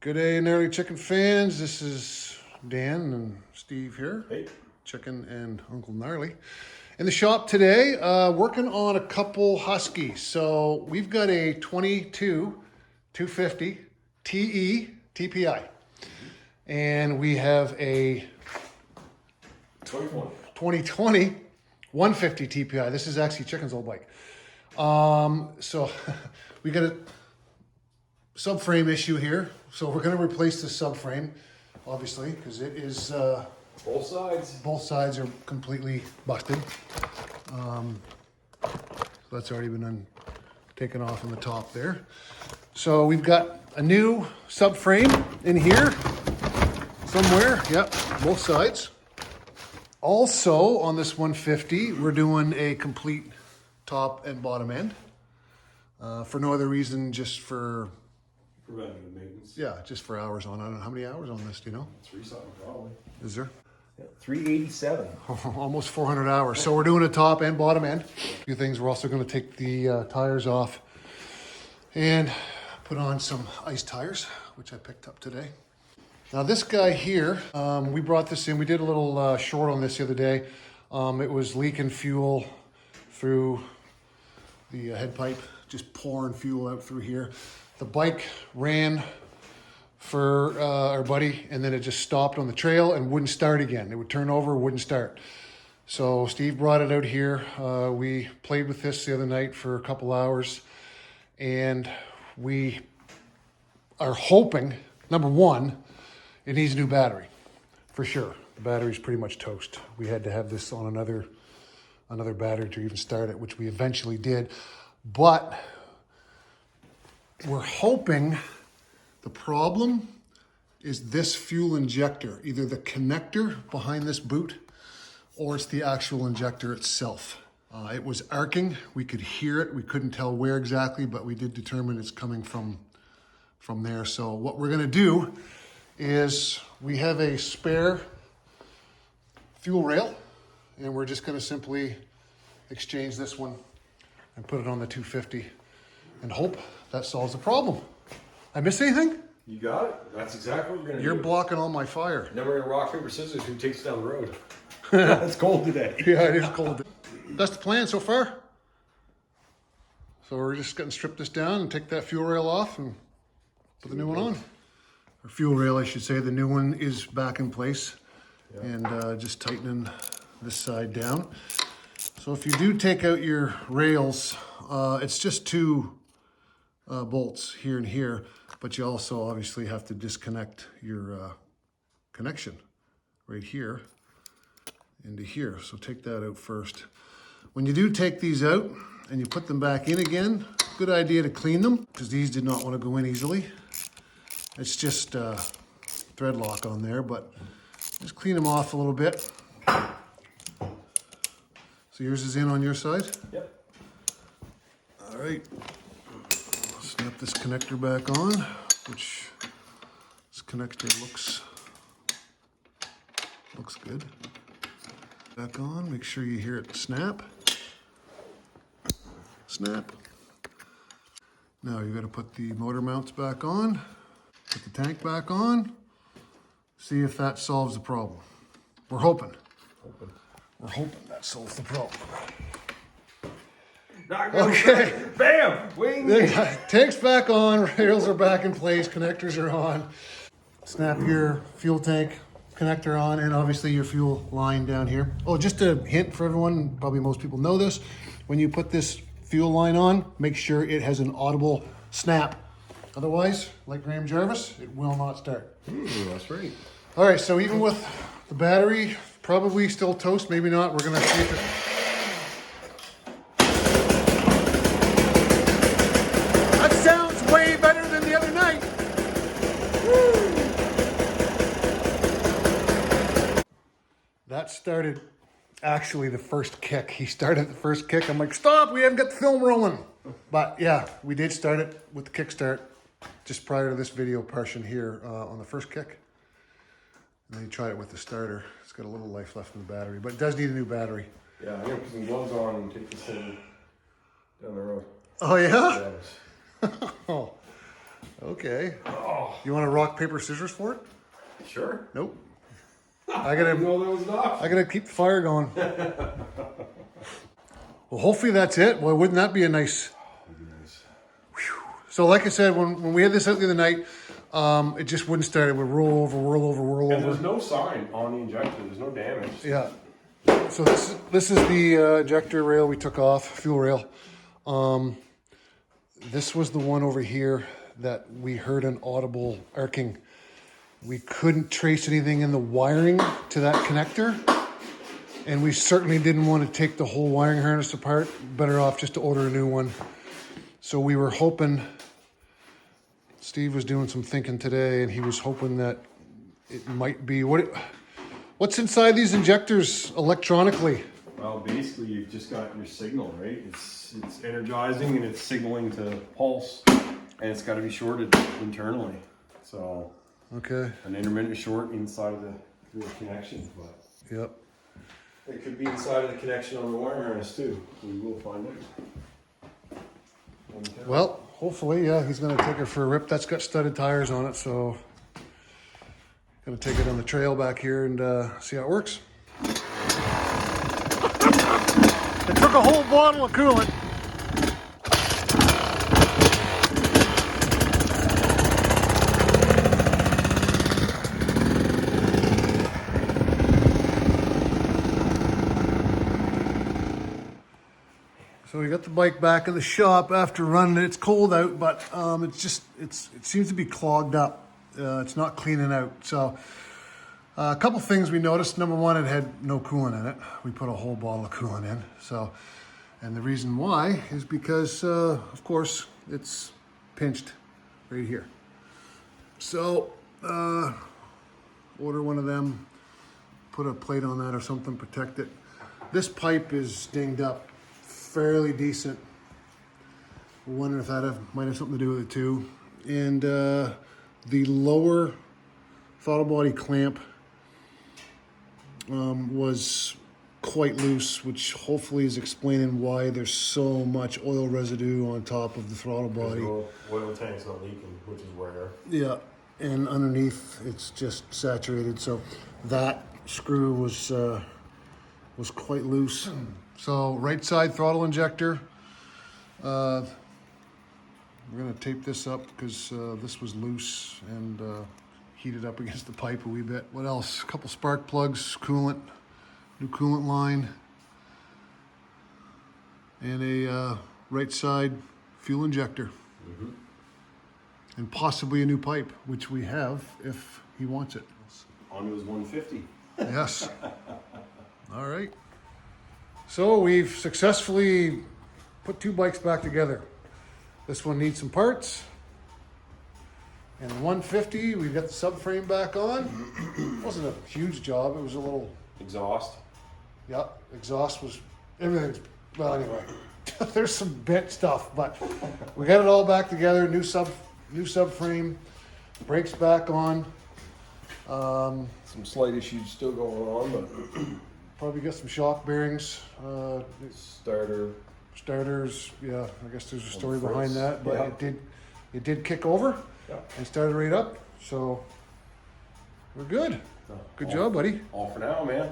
Good day, Gnarly Chicken fans. This is Dan and Steve here. Hey. Chicken and Uncle Gnarly. In the shop today, working on a couple Huskies. So we've got a 22 250 TE TPI. And we have a 2020 150 TPI. This is actually Chicken's old bike. So we got a subframe issue here. So we're going to replace the subframe, obviously, because it is Both sides. both sides are completely busted. So that's already been taken off on the top there. So we've got a new subframe in here somewhere. Yep, both sides. Also on this 150, we're doing a complete top and bottom end. For no other reason, just for Preventative maintenance. yeah, just for hours on. I don't know how many hours on this. Do you know? 3 something probably. Is there? Yeah, 387. Almost 400 hours. So we're doing a top and bottom end. A few things. We're also going to take the tires off and put on some ice tires, which I picked up today. Now this guy here, we brought this in. We did a little short on this the other day. It was leaking fuel through the head pipe, just pouring fuel out through here. The bike ran for our buddy, and then it just stopped on the trail and wouldn't start again. It would turn over, wouldn't start. So Steve brought it out here. We played with this the other night for a couple hours, and we are hoping, number one, it needs a new battery, for sure. The battery's pretty much toast. We had to have this on another battery to even start it, which we eventually did. But we're hoping the problem is this fuel injector, either the connector behind this boot or it's the actual injector itself. It was arcing. We could hear it. We couldn't tell where exactly, but we did determine it's coming from there. So what we're gonna do is we have a spare fuel rail, and we're just gonna simply exchange this one and put it on the 250 and hope that solves the problem. I miss anything? You got it. That's exactly what we're going to do. You're blocking all my fire. Then we're going to rock, paper, scissors. Who takes it down the road? It's cold today. Yeah, it is cold. That's the plan so far. So we're just going to strip this down and take that fuel rail off and put the new one on. Or fuel rail, I should say. The new one is back in place. Yeah. And just tightening this side down. So if you do take out your rails, it's just two bolts here and here, but you also obviously have to disconnect your connection right here into here. So take that out first. When you do take these out and you put them back in again, good idea to clean them because these did not want to go in easily. It's just thread lock on there, but just clean them off a little bit. So yours is in on your side? Yep. All right. Snap this connector back on, which this connector looks good. Back on, make sure you hear it snap. Snap. Now you got to put the motor mounts back on, put the tank back on, see if that solves the problem. We're hoping. We're hoping that solves the problem. Okay. Bam! Wing! Tank's back on, rails are back in place, connectors are on. Snap your fuel tank connector on, and obviously your fuel line down here. Oh, just a hint for everyone, probably most people know this. When you put this fuel line on, make sure it has an audible snap. Otherwise, like Graham Jarvis, it will not start. That's right. All right, so even with the battery probably still toast, maybe not, we're gonna see if it... That sounds way better than the other night. Woo. That started actually the first kick. He started the first kick. I'm like, stop, we haven't got the film rolling. But yeah, we did start it with the kickstart just prior to this video portion here on the first kick. And then you tried it with the starter. It's got a little life left in the battery, but it does need a new battery. Yeah, I'm going to put some gloves on and take this thing down the road. Oh, yeah? Yes. Oh, Okay. Oh, You want to rock, paper, scissors for it? sure. Nope. I gotta No, that was an option. I gotta keep the fire going. Well, hopefully that's it. Well, wouldn't that be a nice... That'd be nice. So like I said, when we had this out the other night, it just wouldn't start. It would roll over. And there's no sign on the injector. There's no damage. Yeah. So this is the ejector rail we took off, fuel rail. This was the one over here that we heard an audible arcing. We couldn't trace anything in the wiring to that connector. And we certainly didn't want to take the whole wiring harness apart. Better off just to order a new one. So we were hoping, Steve was doing some thinking today, and he was hoping that it might be, what's inside these injectors electronically? Well, basically, you've just got your signal, right? It's energizing and it's signaling to pulse, and it's got to be shorted internally. So, Okay, an intermittent short inside of the connection, but yep. it could be inside of the connection on the wire harness too. We will find out. Well, hopefully, yeah, he's gonna take it for a rip. That's got studded tires on it, so gonna take it on the trail back here and see how it works. It took a whole bottle of coolant. So we got the bike back in the shop after running it. It's cold out, but it seems to be clogged up. It's not cleaning out. So a couple things we noticed. Number one, it had no coolant in it. We put a whole bottle of coolant in. So, and the reason why is because, of course, it's pinched right here. So order one of them, put a plate on that or something, protect it. This pipe is dinged up fairly decent. We're wondering if that might have something to do with it too. And the lower throttle body clamp was quite loose, which hopefully is explaining why there's so much oil residue on top of the throttle body. The oil tank's not leaking, which is rare. Yeah, and underneath it's just saturated. So that screw was quite loose. So right side throttle injector. We're gonna tape this up because this was loose and heated up against the pipe a wee bit. What else? A couple spark plugs, coolant, new coolant line, and a right side fuel injector. Mm-hmm. And possibly a new pipe, which we have if he wants it. On to his 150. Yes. All right. So we've successfully put two bikes back together. This one needs some parts. And the 150, we've got the subframe back on. It wasn't a huge job. It was a little, Exhaust. yeah, exhaust was, everything's, well, anyway. There's some bent stuff, but we got it all back together. New subframe, brakes back on. Some slight issues still going on, but Probably got some shock bearings, starters. Yeah, I guess there's a story behind that, but yeah. it did kick over Yeah. and started right up. So we're good. Good job, buddy. All for now, man.